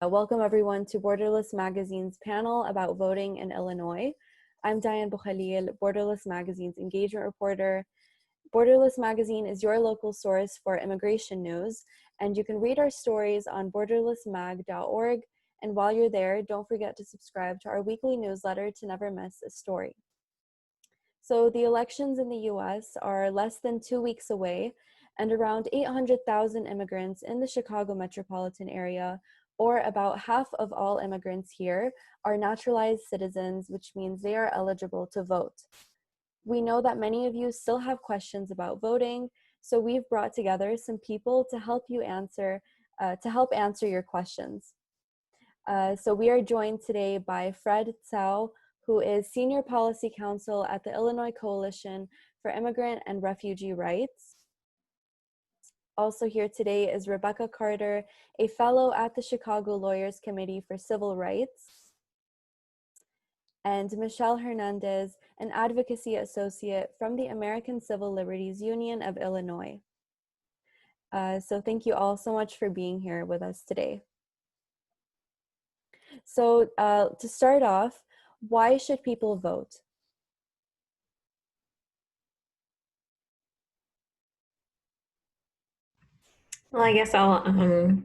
Welcome everyone to Borderless Magazine's panel about voting in Illinois. I'm Diane Bouchalil, Borderless Magazine's engagement reporter. Borderless Magazine is your local source for immigration news, and you can read our stories on borderlessmag.org. And while you're there, don't forget to subscribe to our weekly newsletter to never miss a story. So the elections in the US are less than 2 weeks away, and around 800,000 immigrants in the Chicago metropolitan area, or about half of all immigrants here, are naturalized citizens, which means they are eligible to vote. We know that many of you still have questions about voting, so we've brought together some people to help answer your questions. So we are joined today by Fred Tsao, who is Senior Policy Counsel at the Illinois Coalition for Immigrant and Refugee Rights. Also here today is Rebecca Carter, a fellow at the Chicago Lawyers Committee for Civil Rights, and Michelle Hernandez, an advocacy associate from the American Civil Liberties Union of Illinois. So thank you all so much for being here with us today. So to start off, why should people vote? Well, I guess I'll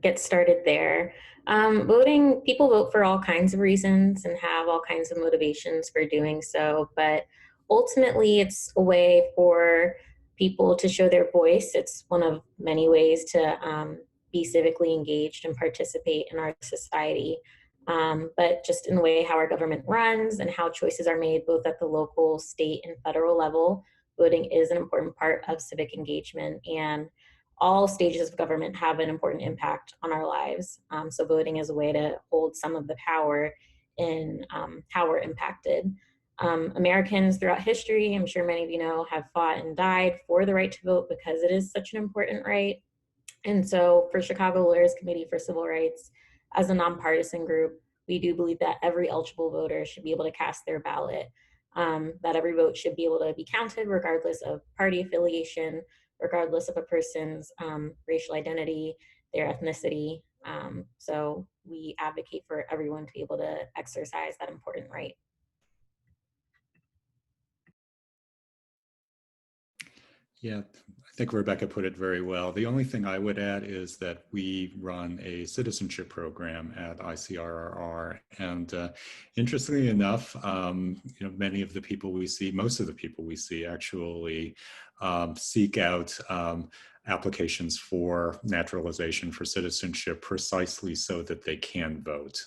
get started there. People vote for all kinds of reasons and have all kinds of motivations for doing so, but ultimately it's a way for people to show their voice. It's one of many ways to be civically engaged and participate in our society. But just in the way how our government runs and how choices are made both at the local, state, and federal level, voting is an important part of civic engagement, and all stages of government have an important impact on our lives. So voting is a way to hold some of the power in how we're impacted. Americans throughout history, I'm sure many of you know, have fought and died for the right to vote because it is such an important right. And so for Chicago Lawyers Committee for Civil Rights, as a nonpartisan group, we do believe that every eligible voter should be able to cast their ballot, that every vote should be able to be counted regardless of party affiliation, regardless of a person's racial identity, their ethnicity. So we advocate for everyone to be able to exercise that important right. Yeah, I think Rebecca put it very well. The only thing I would add is that we run a citizenship program at ICRRR, and interestingly enough, many of the people we see, most of the people we see actually seek out applications for naturalization for citizenship precisely so that they can vote.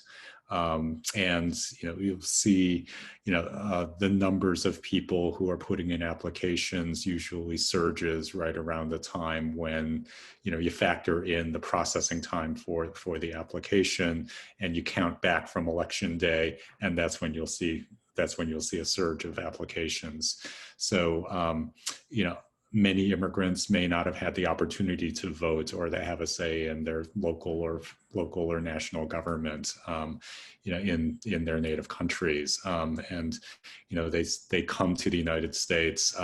And you'll see the numbers of people who are putting in applications usually surges right around the time when you factor in the processing time for the application, and you count back from election day, and that's when you'll see a surge of applications. So many immigrants may not have had the opportunity to vote or to have a say in their local or national government, in their native countries. And they come to the United States,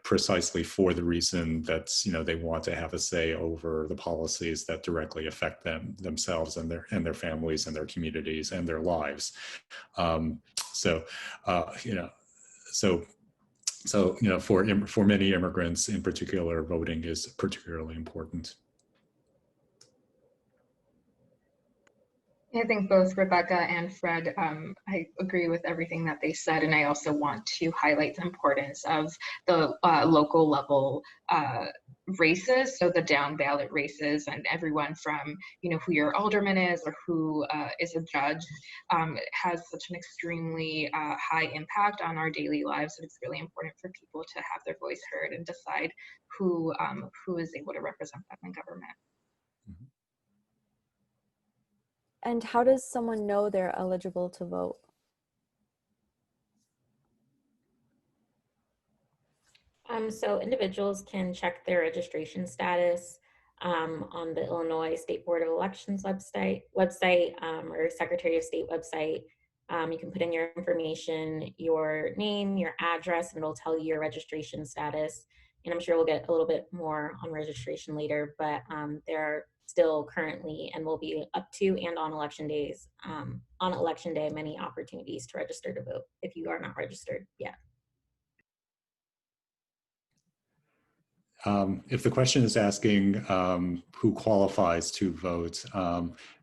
precisely for the reason that they want to have a say over the policies that directly affect themselves and their families and their communities and their lives. So, for many immigrants in particular, voting is particularly important. I think both Rebecca and Fred, I agree with everything that they said, and I also want to highlight the importance of the local level races, so the down ballot races, and everyone from who your alderman is or who is a judge has such an extremely high impact on our daily lives, and it's really important for people to have their voice heard and decide who is able to represent them in government. Mm-hmm. And how does someone know they're eligible to vote? So individuals can check their registration status on the Illinois State Board of Elections website or Secretary of State website. You can put in your information, your name, your address, and it'll tell you your registration status. And I'm sure we'll get a little bit more on registration later, but there are still currently and will be up to and on election days. On election day, many opportunities to register to vote if you are not registered yet. If the question is asking who qualifies to vote,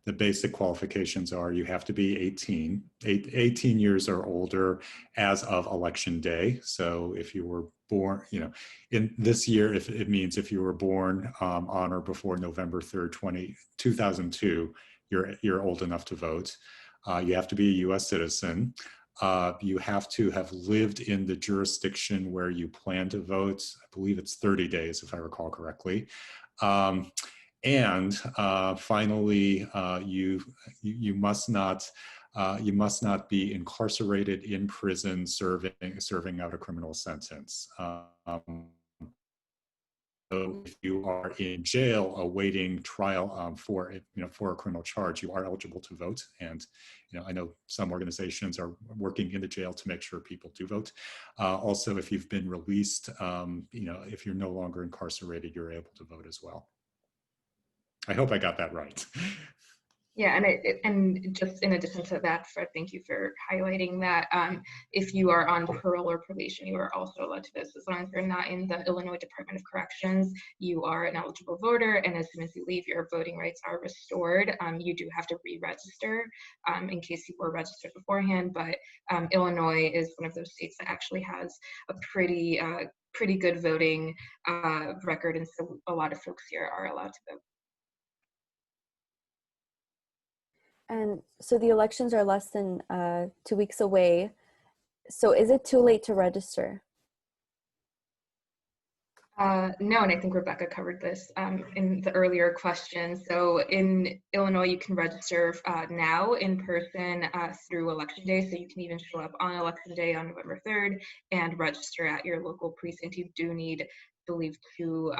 the basic qualifications are you have to be 18 years or older as of election day. So if you were born, in this year, if it means if you were born on or before November 3rd, 2002, you're old enough to vote. You have to be a US citizen. You have to have lived in the jurisdiction where you plan to vote. I believe it's 30 days, if I recall correctly. And finally, you must not be incarcerated in prison serving out a criminal sentence. So if you are in jail awaiting trial for a criminal charge, you are eligible to vote. And I know some organizations are working in the jail to make sure people do vote. Also, if you've been released, if you're no longer incarcerated, you're able to vote as well. I hope I got that right. Yeah, and just in addition to that, Fred, thank you for highlighting that. If you are on parole or probation, you are also allowed to vote. As long as you're not in the Illinois Department of Corrections, you are an eligible voter, and as soon as you leave, your voting rights are restored. You do have to re-register in case you were registered beforehand, but Illinois is one of those states that actually has a pretty good voting record, and so a lot of folks here are allowed to vote. And so the elections are less than 2 weeks away. So is it too late to register? No, and I think Rebecca covered this in the earlier question. So in Illinois, you can register now in person through Election Day. So you can even show up on Election Day on November 3rd and register at your local precinct. You do need, I believe, two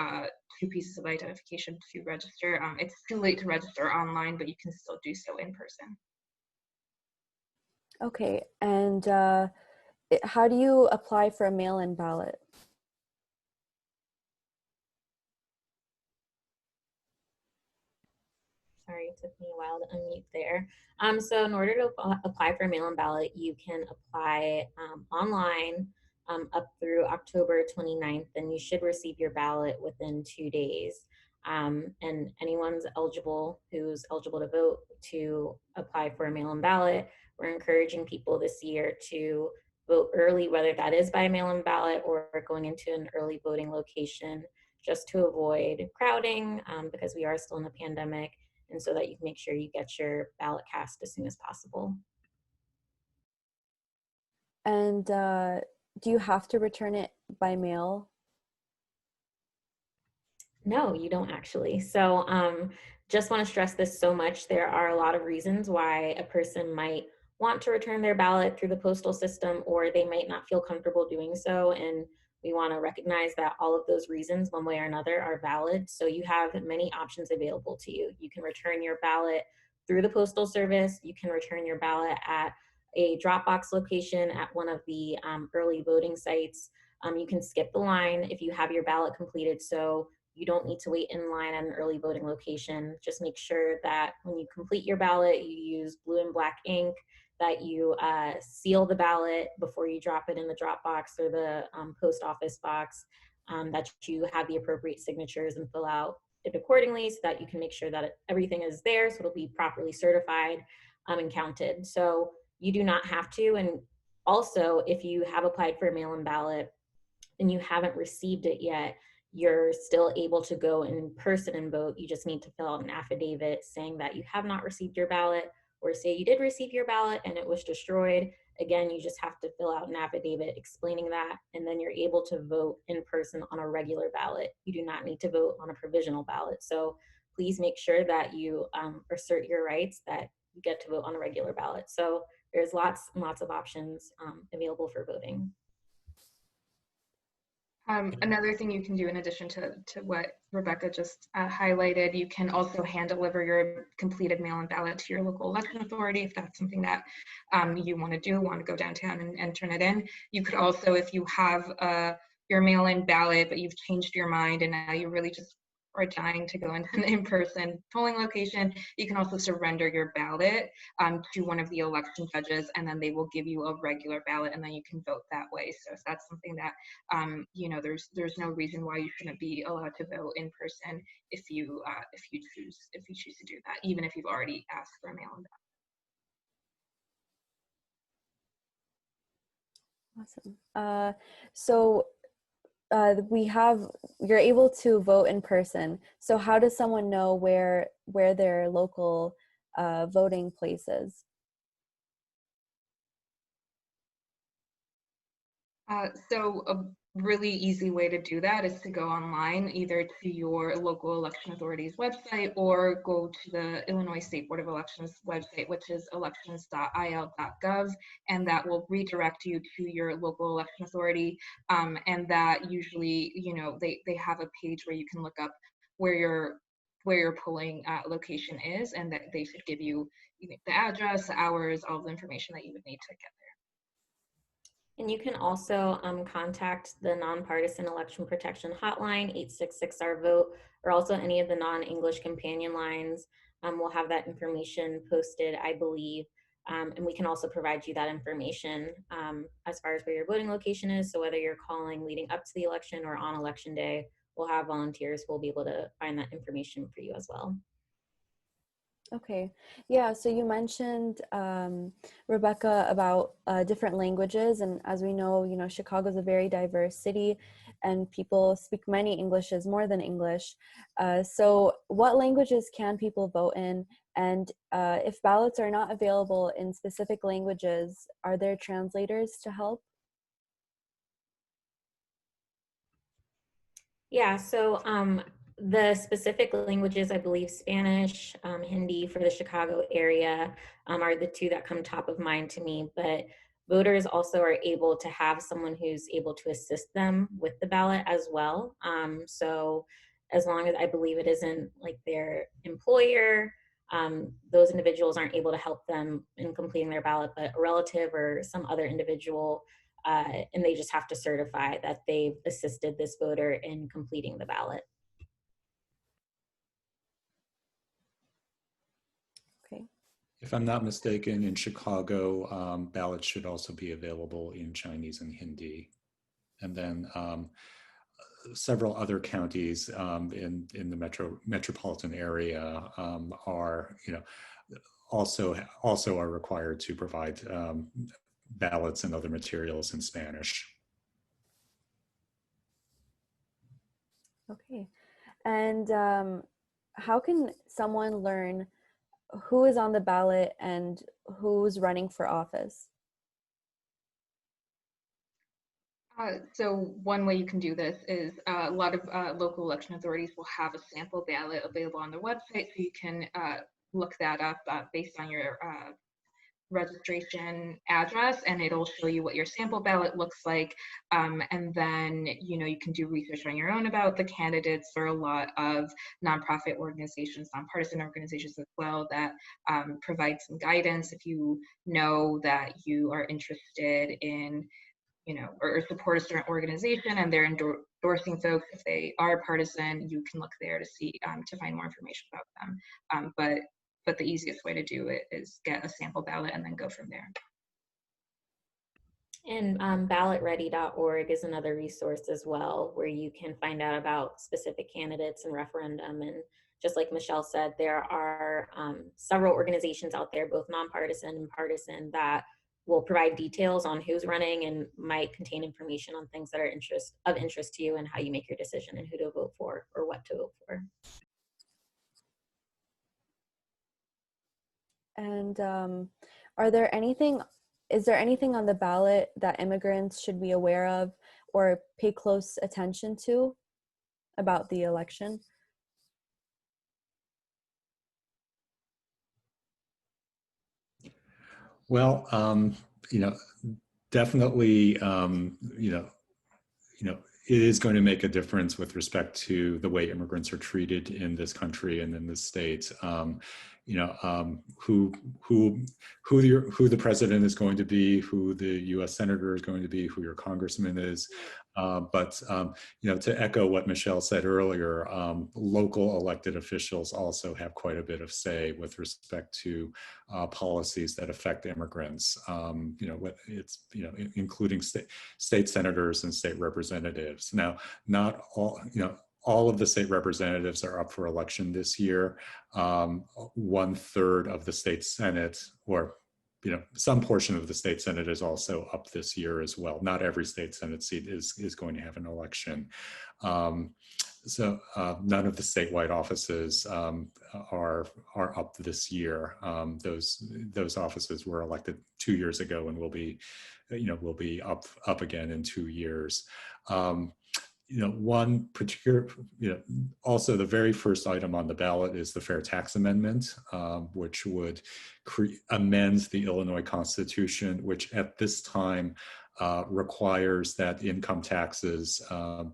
pieces of identification to register. It's too late to register online, but you can still do so in person. Okay, and how do you apply for a mail-in ballot? Sorry, it took me a while to unmute there. So in order to apply for a mail-in ballot, you can apply online up through October 29th, and you should receive your ballot within 2 days. And anyone's who's eligible to vote to apply for a mail-in ballot. We're encouraging people this year to vote early, whether that is by mail-in ballot or going into an early voting location, just to avoid crowding because we are still in the pandemic, and so that you can make sure you get your ballot cast as soon as possible. And do you have to return it by mail? No, you don't actually. So just want to stress this so much. There are a lot of reasons why a person might want to return their ballot through the postal system, or they might not feel comfortable doing so. And we want to recognize that all of those reasons, one way or another, are valid. So you have many options available to you. You can return your ballot through the Postal Service. You can return your ballot at a Dropbox location at one of the early voting sites. You can skip the line if you have your ballot completed. So you don't need to wait in line at an early voting location. Just make sure that when you complete your ballot, you use blue and black ink, that you seal the ballot before you drop it in the Dropbox or the post office box, that you have the appropriate signatures and fill out it accordingly so that you can make sure that everything is there, so it'll be properly certified and counted. So you do not have to. And also, if you have applied for a mail-in ballot and you haven't received it yet, you're still able to go in person and vote. You just need to fill out an affidavit saying that you have not received your ballot, or say you did receive your ballot and it was destroyed. Again, you just have to fill out an affidavit explaining that, and then you're able to vote in person on a regular ballot. You do not need to vote on a provisional ballot. So please make sure that you assert your rights, that you get to vote on a regular ballot. So there's lots and lots of options available for voting. Another thing you can do in addition to what Rebecca just highlighted, you can also hand deliver your completed mail-in ballot to your local election authority if that's something that you want to go downtown and turn it in. You could also, if you have your mail-in ballot but you've changed your mind and now you really just are dying to go into an in-person polling location, you can also surrender your ballot to one of the election judges, and then they will give you a regular ballot, and then you can vote that way. So that's something that you know, there's no reason why you shouldn't be allowed to vote in person if you choose to do that, even if you've already asked for a mail-in ballot. Awesome. So you're able to vote in person. So how does someone know where their local voting place is? So a really easy way to do that is to go online, either to your local election authority's website or go to the Illinois State Board of Elections website, which is elections.il.gov, and that will redirect you to your local election authority. And that usually, you know, they have a page where you can look up where your polling location is, and that they should give you the address, the hours, all the information that you would need to get there. And you can also contact the Nonpartisan Election Protection Hotline, 866-OUR-VOTE, or also any of the non-English companion lines. We'll have that information posted, I believe. And we can also provide you that information as far as where your voting location is. So whether you're calling leading up to the election or on election day, we'll have volunteers who will be able to find that information for you as well. Okay, yeah, so you mentioned, Rebecca, about different languages, and as we know, you know, Chicago's a very diverse city, and people speak many Englishes, more than English. So what languages can people vote in? And if ballots are not available in specific languages, are there translators to help? Yeah, so the specific languages, I believe Spanish, Hindi for the Chicago area are the two that come top of mind to me, but voters also are able to have someone who's able to assist them with the ballot as well. So as long as I believe it isn't like their employer, those individuals aren't able to help them in completing their ballot, but a relative or some other individual, and they just have to certify that they've assisted this voter in completing the ballot. Okay. If I'm not mistaken, in Chicago, ballots should also be available in Chinese and Hindi. And then several other counties in the metropolitan area are, you know, also are required to provide ballots and other materials in Spanish. Okay. And how can someone learn who is on the ballot and who's running for office? So one way you can do this is a lot of local election authorities will have a sample ballot available on their website, so you can look that up based on your registration address, and it'll show you what your sample ballot looks like. And then, you know, you can do research on your own about the candidates. There are a lot of nonprofit organizations, nonpartisan organizations as well, that provide some guidance if you know that you are interested in, you know, or support a certain organization and they're endorsing folks. If they are partisan, you can look there to see, to find more information about them. But the easiest way to do it is get a sample ballot and then go from there. And ballotready.org is another resource as well, where you can find out about specific candidates and referendum. And just like Michelle said, there are several organizations out there, both nonpartisan and partisan, that will provide details on who's running and might contain information on things that are of interest to you and how you make your decision and who to vote for or what to vote for. And is there anything on the ballot that immigrants should be aware of or pay close attention to about the election? Well, you know, definitely, it is going to make a difference with respect to the way immigrants are treated in this country and in this state. who the president is going to be, who the U.S. senator is going to be, who your congressman is. But to echo what Michelle said earlier, local elected officials also have quite a bit of say with respect to policies that affect immigrants. Including state senators and state representatives. Now, not all of the state representatives are up for election this year. 1/3 of the state Senate, or some portion of the state Senate, is also up this year as well. Not every state Senate seat is going to have an election. So none of the statewide offices are up this year. Those offices were elected 2 years ago and will be up again in 2 years. One particular, also the very first item on the ballot is the Fair Tax Amendment, which would amend the Illinois Constitution, which at this time requires that income taxes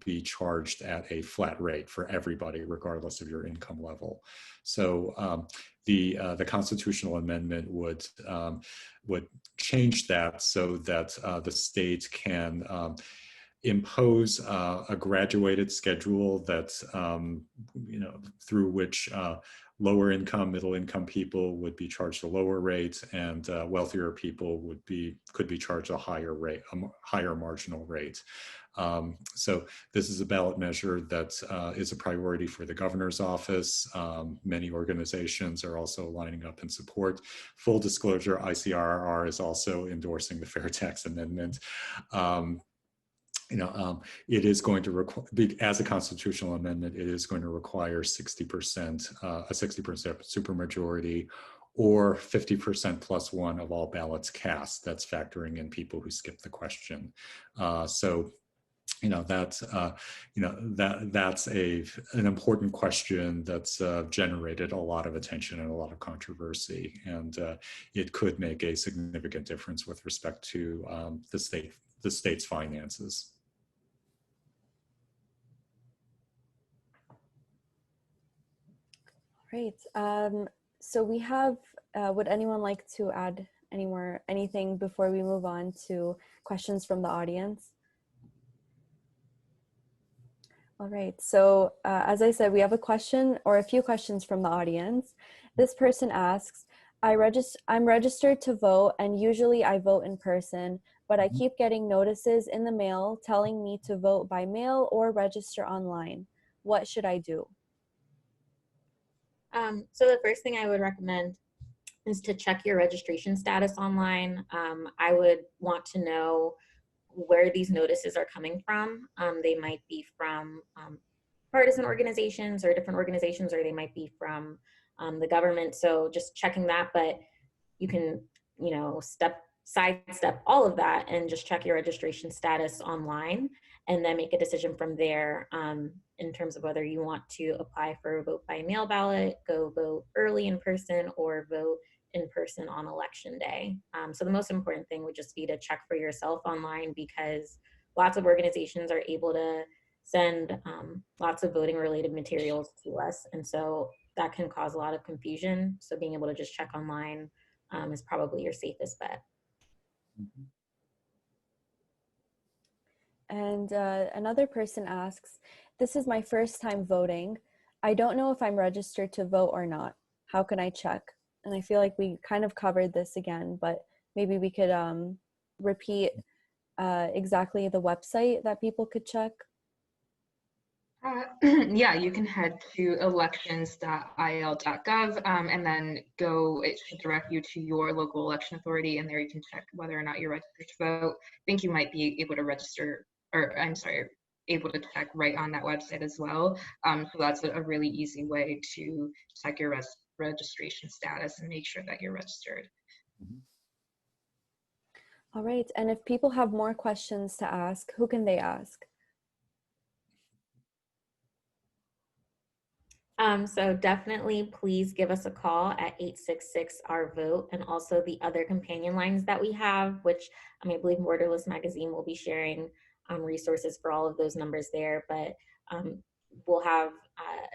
be charged at a flat rate for everybody, regardless of your income level. So the constitutional amendment would change that so that the state can impose a graduated schedule that through which lower income, middle income people would be charged a lower rate, and wealthier people could be charged a higher rate, a higher marginal rate. So this is a ballot measure that is a priority for the governor's office. Many organizations are also lining up in support. Full disclosure, ICRR is also endorsing the Fair Tax Amendment. It is going to require, as a constitutional amendment, it is going to require 60%, a 60% supermajority, or 50% plus one of all ballots cast. That's factoring in people who skip the question. So, that's an important question that's generated a lot of attention and a lot of controversy, and it could make a significant difference with respect to the state's finances. Great. So we have, would anyone like to add anything before we move on to questions from the audience? All right, so as I said, we have a question or a few questions from the audience. This person asks, I'm registered to vote, and usually I vote in person, but I keep getting notices in the mail telling me to vote by mail or register online. What should I do? So the first thing I would recommend is to check your registration status online. I would want to know where these notices are coming from. They might be from partisan organizations or different organizations, or they might be from the government. So just checking that, but you can, sidestep all of that and just check your registration status online, and then make a decision from there in terms of whether you want to apply for a vote by mail ballot, go vote early in person, or vote in person on election day. So the most important thing would just be to check for yourself online, because lots of organizations are able to send lots of voting related materials to us. And so that can cause a lot of confusion. So being able to just check online is probably your safest bet. And another person asks, this is my first time voting. I don't know if I'm registered to vote or not. How can I check? And I feel like we kind of covered this again, but maybe we could repeat exactly the website that people could check. Yeah, you can head to elections.il.gov and then it should direct you to your local election authority, and there you can check whether or not you're registered to vote. I think you might be able to able to check right on that website as well. So that's a really easy way to check your registration status and make sure that you're registered. All right, and if people have more questions to ask, who can they ask? So definitely please give us a call at 866-OUR-VOTE, and also the other companion lines that we have, which I believe Borderless Magazine will be sharing resources for all of those numbers there, but we'll have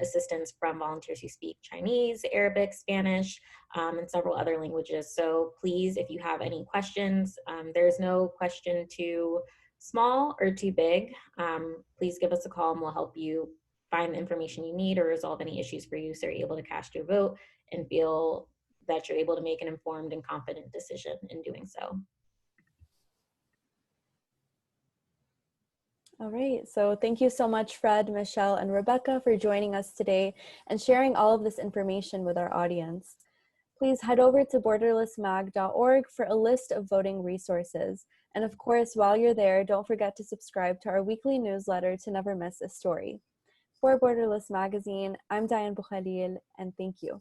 assistance from volunteers who speak Chinese, Arabic, Spanish, and several other languages. So please, if you have any questions, there's no question too small or too big. Please give us a call and we'll help you find the information you need or resolve any issues for you so you're able to cast your vote and feel that you're able to make an informed and confident decision in doing so. All right, so thank you so much, Fred, Michelle, and Rebecca for joining us today and sharing all of this information with our audience. Please head over to borderlessmag.org for a list of voting resources. And of course, while you're there, don't forget to subscribe to our weekly newsletter to never miss a story. For Borderless Magazine, I'm Diane Bukhalil, and thank you.